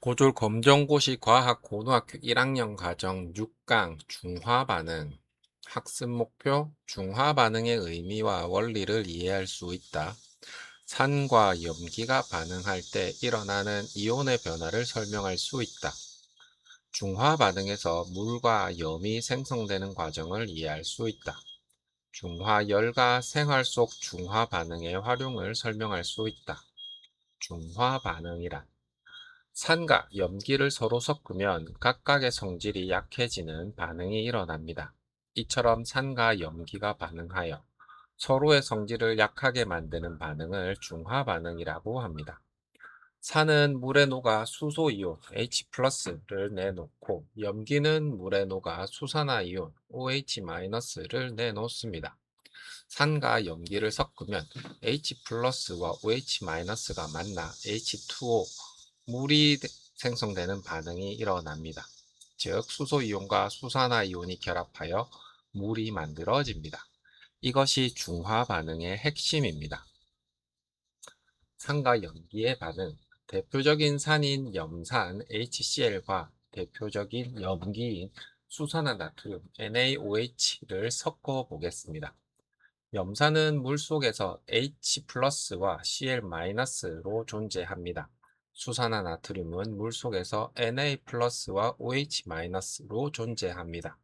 고졸 검정고시 과학 고등학교 1학년 과정 6강 중화 반응. 학습 목표 중화 반응의 의미와 원리를 이해할 수 있다. 산과 염기가 반응할 때 일어나는 이온의 변화를 설명할 수 있다. 중화 반응에서 물과 염이 생성되는 과정을 이해할 수 있다. 중화열과 생활 속 중화 반응의 활용을 설명할 수 있다. 중화 반응이란 산과 염기를 서로 섞으면 각각의 성질이 약해지는 반응이 일어납니다. 이처럼 산과 염기가 반응하여 서로의 성질을 약하게 만드는 반응을 중화 반응이라고 합니다. 산은 물에 녹아 수소이온 H+를 내놓고 염기는 물에 녹아 수산화이온 OH-를 내놓습니다. 산과 염기를 섞으면 H+와 OH-가 만나 H2O, 물이 생성되는 반응이 일어납니다. 즉, 수소이온과 수산화이온이 결합하여 물이 만들어집니다. 이것이 중화 반응의 핵심입니다. 산과 염기의 반응. 대표적인 산인 염산 HCl과 대표적인 염기인 수산화나트륨 NaOH를 섞어 보겠습니다. 염산은 물속에서 H+와 Cl-로 존재합니다. 수산화나트륨은 물속에서 Na+와 OH-로 존재합니다.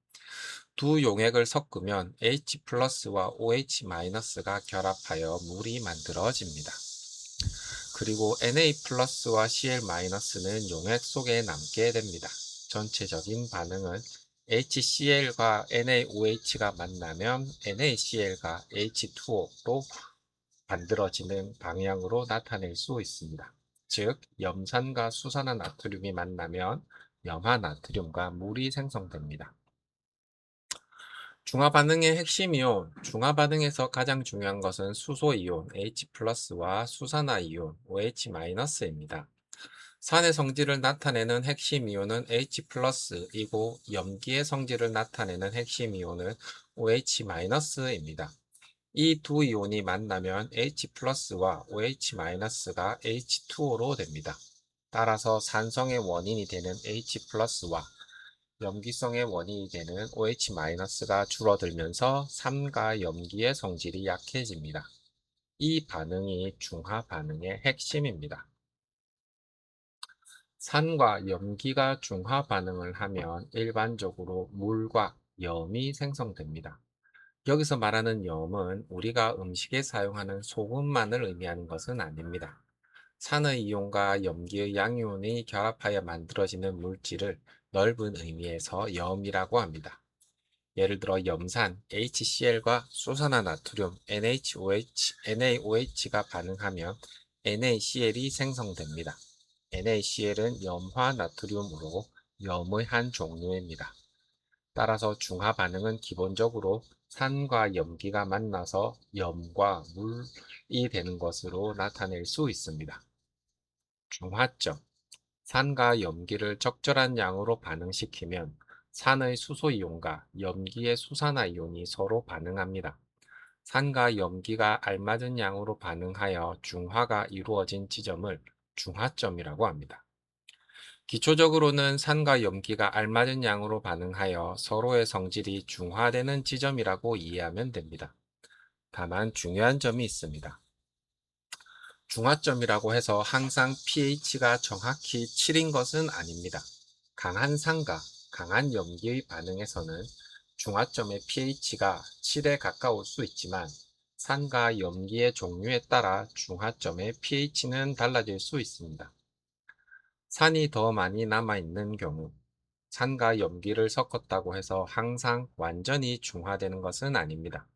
두 용액을 섞으면 H+와 OH-가 결합하여 물이 만들어집니다. 그리고 Na+와 Cl-는 용액 속에 남게 됩니다. 전체적인 반응은 HCl과 NaOH가 만나면 NaCl과 H2O로 만들어지는 방향으로 나타낼 수 있습니다. 즉, 염산과 수산화나트륨이 만나면 염화나트륨과 물이 생성됩니다. 중화반응의 핵심이온. 중화반응에서 가장 중요한 것은 수소이온 H+와 수산화이온 OH-입니다. 산의 성질을 나타내는 핵심 이온은 H+이고 염기의 성질을 나타내는 핵심 이온은 OH-입니다. 이 두 이온이 만나면 H+와 OH-가 H2O로 됩니다. 따라서 산성의 원인이 되는 H+와 염기성의 원인이 되는 OH-가 줄어들면서 산과 염기의 성질이 약해집니다. 이 반응이 중화 반응의 핵심입니다. 산과 염기가 중화 반응을 하면 일반적으로 물과 염이 생성됩니다. 여기서 말하는 염은 우리가 음식에 사용하는 소금만을 의미하는 것은 아닙니다. 산의 이온과 염기의 양이온이 결합하여 만들어지는 물질을 넓은 의미에서 염이라고 합니다. 예를 들어 염산 HCl과 수산화나트륨 NaOH가 반응하면 NaCl이 생성됩니다. NaCl은 염화나트륨으로 염의 한 종류입니다. 따라서 중화 반응은 기본적으로 산과 염기가 만나서 염과 물이 되는 것으로 나타낼 수 있습니다. 중화점. 산과 염기를 적절한 양으로 반응시키면 산의 수소이온과 염기의 수산화이온이 서로 반응합니다. 산과 염기가 알맞은 양으로 반응하여 중화가 이루어진 지점을 중화점이라고 합니다. 기초적으로는 산과 염기가 알맞은 양으로 반응하여 서로의 성질이 중화되는 지점이라고 이해하면 됩니다. 다만 중요한 점이 있습니다. 중화점이라고 해서 항상 pH가 정확히 7인 것은 아닙니다. 강한 산과 강한 염기의 반응에서는 중화점의 pH가 7에 가까울 수 있지만 산과 염기의 종류에 따라 중화점의 pH는 달라질 수 있습니다. 산이 더 많이 남아있는 경우, 산과 염기를 섞었다고 해서 항상 완전히 중화되는 것은 아닙니다.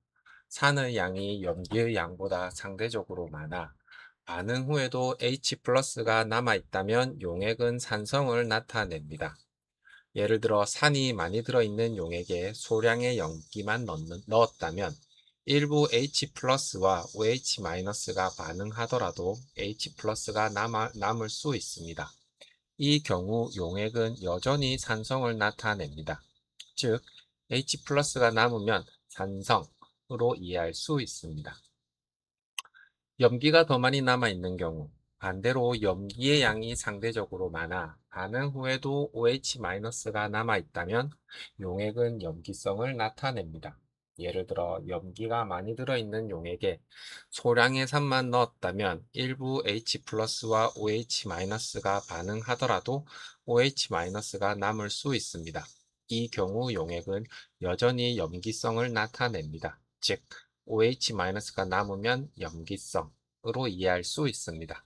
산의 양이 염기의 양보다 상대적으로 많아 반응 후에도 H+가 남아있다면 용액은 산성을 나타냅니다. 예를 들어 산이 많이 들어있는 용액에 소량의 염기만 넣었다면 일부 H+와 OH-가 반응하더라도 H+가 남을 수 있습니다. 이 경우 용액은 여전히 산성을 나타냅니다. 즉, H+가 남으면 산성으로 이해할 수 있습니다. 염기가 더 많이 남아있는 경우, 반대로 염기의 양이 상대적으로 많아 반응 후에도 OH-가 남아있다면 용액은 염기성을 나타냅니다. 예를 들어 염기가 많이 들어있는 용액에 소량의 산만 넣었다면 일부 H+와 OH-가 반응하더라도 OH-가 남을 수 있습니다. 이 경우 용액은 여전히 염기성을 나타냅니다. 즉, OH-가 남으면 염기성으로 이해할 수 있습니다.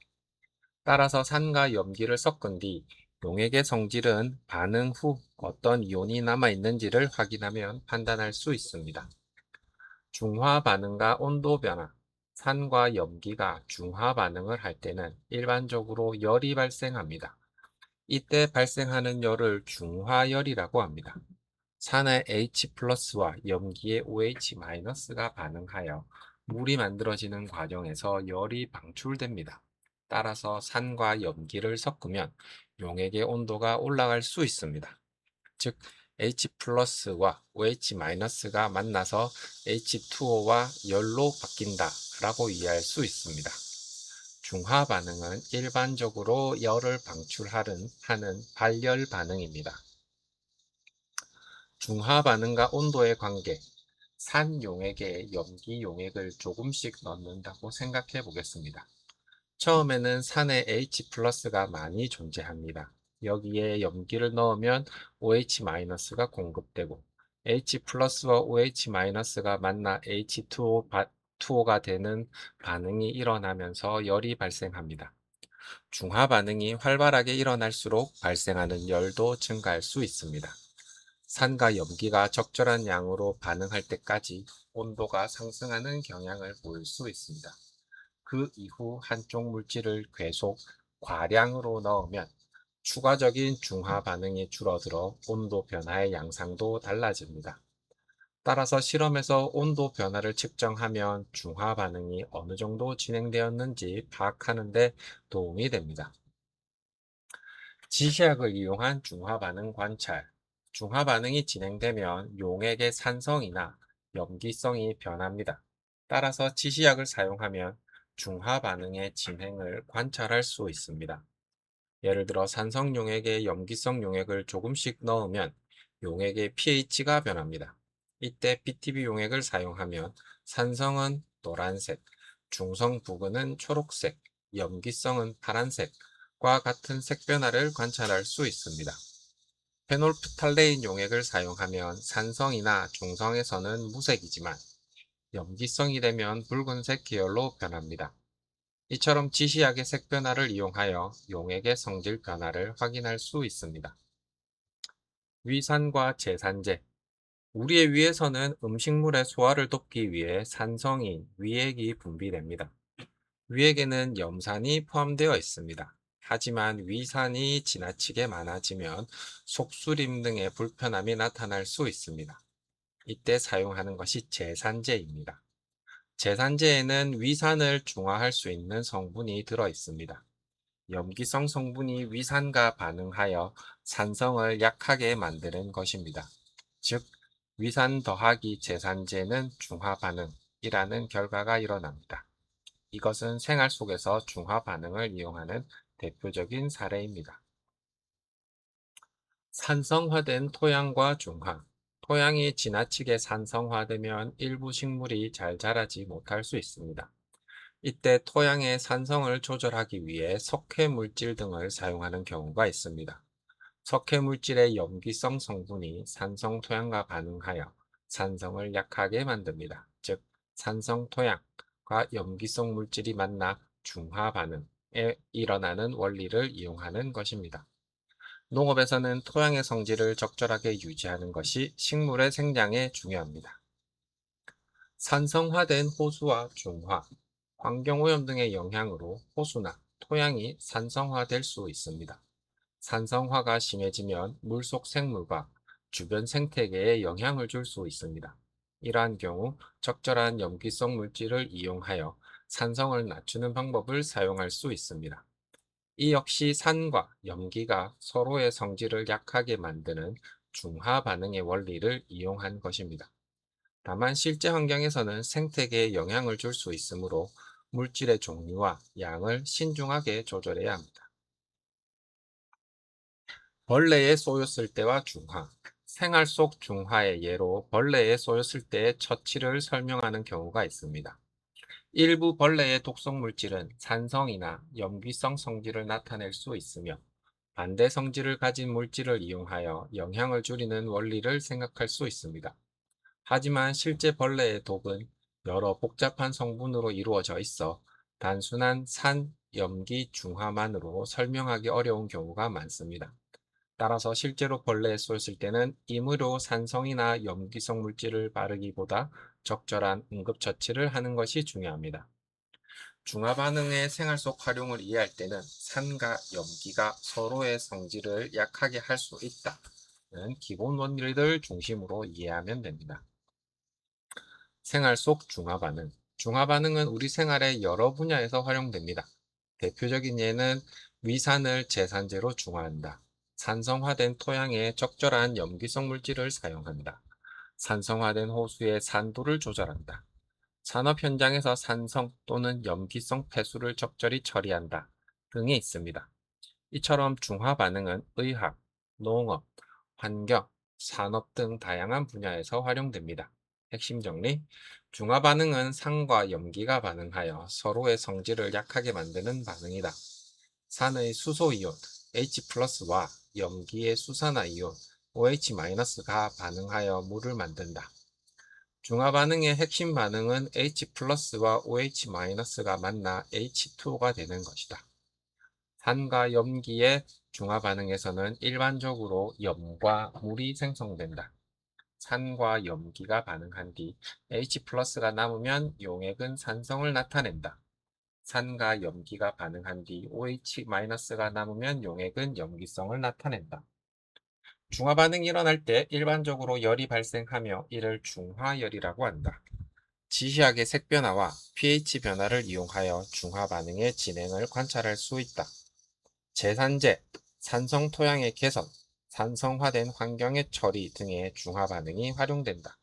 따라서 산과 염기를 섞은 뒤 용액의 성질은 반응 후 어떤 이온이 남아있는지를 확인하면 판단할 수 있습니다. 중화 반응과 온도 변화. 산과 염기가 중화 반응을 할 때는 일반적으로 열이 발생합니다. 이때 발생하는 열을 중화열이라고 합니다. 산의 H+와 염기의 OH-가 반응하여 물이 만들어지는 과정에서 열이 방출됩니다. 따라서 산과 염기를 섞으면 용액의 온도가 올라갈 수 있습니다. 즉, H+와 OH-가 만나서 H2O와 열로 바뀐다 라고 이해할 수 있습니다. 중화 반응은 일반적으로 열을 방출하는 발열 반응입니다. 중화 반응과 온도의 관계. 산 용액에 염기 용액을 조금씩 넣는다고 생각해 보겠습니다. 처음에는 산에 H+가 많이 존재합니다. 여기에 염기를 넣으면 OH-가 공급되고 H+와 OH-가 만나 H2O가 되는 반응이 일어나면서 열이 발생합니다. 중화 반응이 활발하게 일어날수록 발생하는 열도 증가할 수 있습니다. 산과 염기가 적절한 양으로 반응할 때까지 온도가 상승하는 경향을 보일 수 있습니다. 그 이후 한쪽 물질을 계속 과량으로 넣으면 추가적인 중화 반응이 줄어들어 온도 변화의 양상도 달라집니다. 따라서 실험에서 온도 변화를 측정하면 중화 반응이 어느 정도 진행되었는지 파악하는 데 도움이 됩니다. 지시약을 이용한 중화 반응 관찰. 중화 반응이 진행되면 용액의 산성이나 염기성이 변합니다. 따라서 지시약을 사용하면 중화 반응의 진행을 관찰할 수 있습니다. 예를 들어 산성 용액에 염기성 용액을 조금씩 넣으면 용액의 pH가 변합니다. 이때 BTB 용액을 사용하면 산성은 노란색, 중성 부근은 초록색, 염기성은 파란색과 같은 색 변화를 관찰할 수 있습니다. 페놀프탈레인 용액을 사용하면 산성이나 중성에서는 무색이지만 염기성이 되면 붉은색 계열로 변합니다. 이처럼 지시약의 색 변화를 이용하여 용액의 성질 변화를 확인할 수 있습니다. 위산과 제산제. 우리의 위에서는 음식물의 소화를 돕기 위해 산성인 위액이 분비됩니다. 위액에는 염산이 포함되어 있습니다. 하지만 위산이 지나치게 많아지면 속수림 등의 불편함이 나타날 수 있습니다. 이때 사용하는 것이 제산제입니다. 제산제에는 위산을 중화할 수 있는 성분이 들어 있습니다. 염기성 성분이 위산과 반응하여 산성을 약하게 만드는 것입니다. 즉, 위산 더하기 제산제는 중화 반응이라는 결과가 일어납니다. 이것은 생활 속에서 중화 반응을 이용하는 대표적인 사례입니다. 산성화된 토양과 중화. 토양이 지나치게 산성화되면 일부 식물이 잘 자라지 못할 수 있습니다. 이때 토양의 산성을 조절하기 위해 석회 물질 등을 사용하는 경우가 있습니다. 석회 물질의 염기성 성분이 산성 토양과 반응하여 산성을 약하게 만듭니다. 즉, 산성 토양과 염기성 물질이 만나 중화 반응에 일어나는 원리를 이용하는 것입니다. 농업에서는 토양의 성질을 적절하게 유지하는 것이 식물의 생장에 중요합니다. 산성화된 호수와 중화, 환경오염 등의 영향으로 호수나 토양이 산성화될 수 있습니다. 산성화가 심해지면 물속 생물과 주변 생태계에 영향을 줄 수 있습니다. 이러한 경우 적절한 염기성 물질을 이용하여 산성을 낮추는 방법을 사용할 수 있습니다. 이 역시 산과 염기가 서로의 성질을 약하게 만드는 중화 반응의 원리를 이용한 것입니다. 다만 실제 환경에서는 생태계에 영향을 줄 수 있으므로 물질의 종류와 양을 신중하게 조절해야 합니다. 벌레에 쏘였을 때와 중화. 생활 속 중화의 예로 벌레에 쏘였을 때의 처치를 설명하는 경우가 있습니다. 일부 벌레의 독성 물질은 산성이나 염기성 성질을 나타낼 수 있으며 반대 성질을 가진 물질을 이용하여 영향을 줄이는 원리를 생각할 수 있습니다. 하지만 실제 벌레의 독은 여러 복잡한 성분으로 이루어져 있어 단순한 산, 염기, 중화만으로 설명하기 어려운 경우가 많습니다. 따라서 실제로 벌레에 쏘였을 때는 임의로 산성이나 염기성 물질을 바르기보다 적절한 응급처치를 하는 것이 중요합니다. 중화 반응의 생활 속 활용을 이해할 때는 산과 염기가 서로의 성질을 약하게 할 수 있다는 기본 원리를 중심으로 이해하면 됩니다. 생활 속 중화 반응. 중화 반응은 우리 생활의 여러 분야에서 활용됩니다. 대표적인 예는 위산을 제산제로 중화한다. 산성화된 토양에 적절한 염기성 물질을 사용한다. 산성화된 호수의 산도를 조절한다. 산업 현장에서 산성 또는 염기성 폐수를 적절히 처리한다 등이 있습니다. 이처럼 중화 반응은 의학, 농업, 환경, 산업 등 다양한 분야에서 활용됩니다. 핵심 정리: 중화 반응은 산과 염기가 반응하여 서로의 성질을 약하게 만드는 반응이다. 산의 수소이온 H+와 염기의 수산화이온 OH-가 반응하여 물을 만든다. 중화 반응의 핵심 반응은 H+와 OH-가 만나 H2가 되는 것이다. 산과 염기의 중화 반응에서는 일반적으로 염과 물이 생성된다. 산과 염기가 반응한 뒤 H+가 남으면 용액은 산성을 나타낸다. 산과 염기가 반응한 뒤 OH-가 남으면 용액은 염기성을 나타낸다. 중화 반응이 일어날 때 일반적으로 열이 발생하며 이를 중화열이라고 한다. 지시학의 색변화와 pH 변화를 이용하여 중화 반응의 진행을 관찰할 수 있다. 제산제, 산성 토양의 개선, 산성화된 환경의 처리 등의 중화 반응이 활용된다.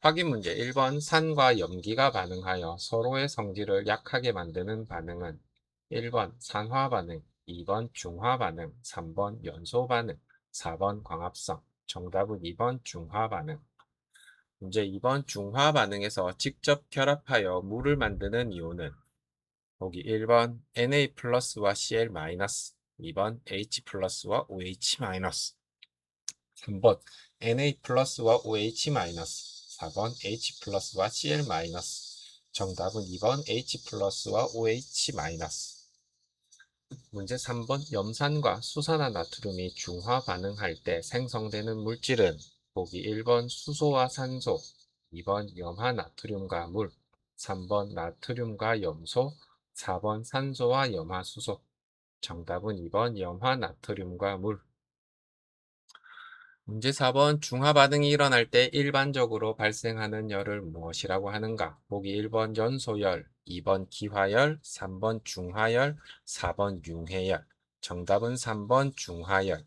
확인 문제 1번 산과 염기가 반응하여 서로의 성질을 약하게 만드는 반응은 1번 산화 반응, 2번 중화 반응, 3번 연소 반응, 4번 광합성. 정답은 2번 중화 반응. 문제 2번 중화 반응에서 직접 결합하여 물을 만드는 이온은 보기 1번 Na+와 Cl-, 2번 H+와 OH-, 3번 Na+와 OH-, 4번 H+와 Cl-. 정답은 2번 H+와 OH-. 문제 3번 염산과 수산화 나트륨이 중화 반응할 때 생성되는 물질은 보기 1번 수소와 산소, 2번 염화 나트륨과 물, 3번 나트륨과 염소, 4번 산소와 염화수소. 정답은 2번 염화 나트륨과 물. 문제 4번 중화 반응이 일어날 때 일반적으로 발생하는 열을 무엇이라고 하는가? 보기 1번 연소열, 2번 기화열, 3번 중화열, 4번 융해열. 정답은 3번 중화열.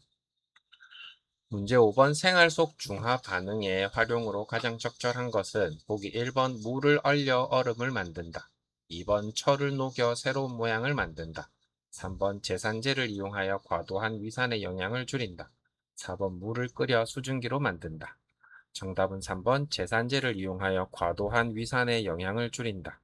문제 5번 생활 속 중화 반응의 활용으로 가장 적절한 것은 보기 1번 물을 얼려 얼음을 만든다. 2번 철을 녹여 새로운 모양을 만든다. 3번 제산제를 이용하여 과도한 위산의 영향을 줄인다. 4번 물을 끓여 수증기로 만든다. 정답은 3번 제산제를 이용하여 과도한 위산의 영향을 줄인다.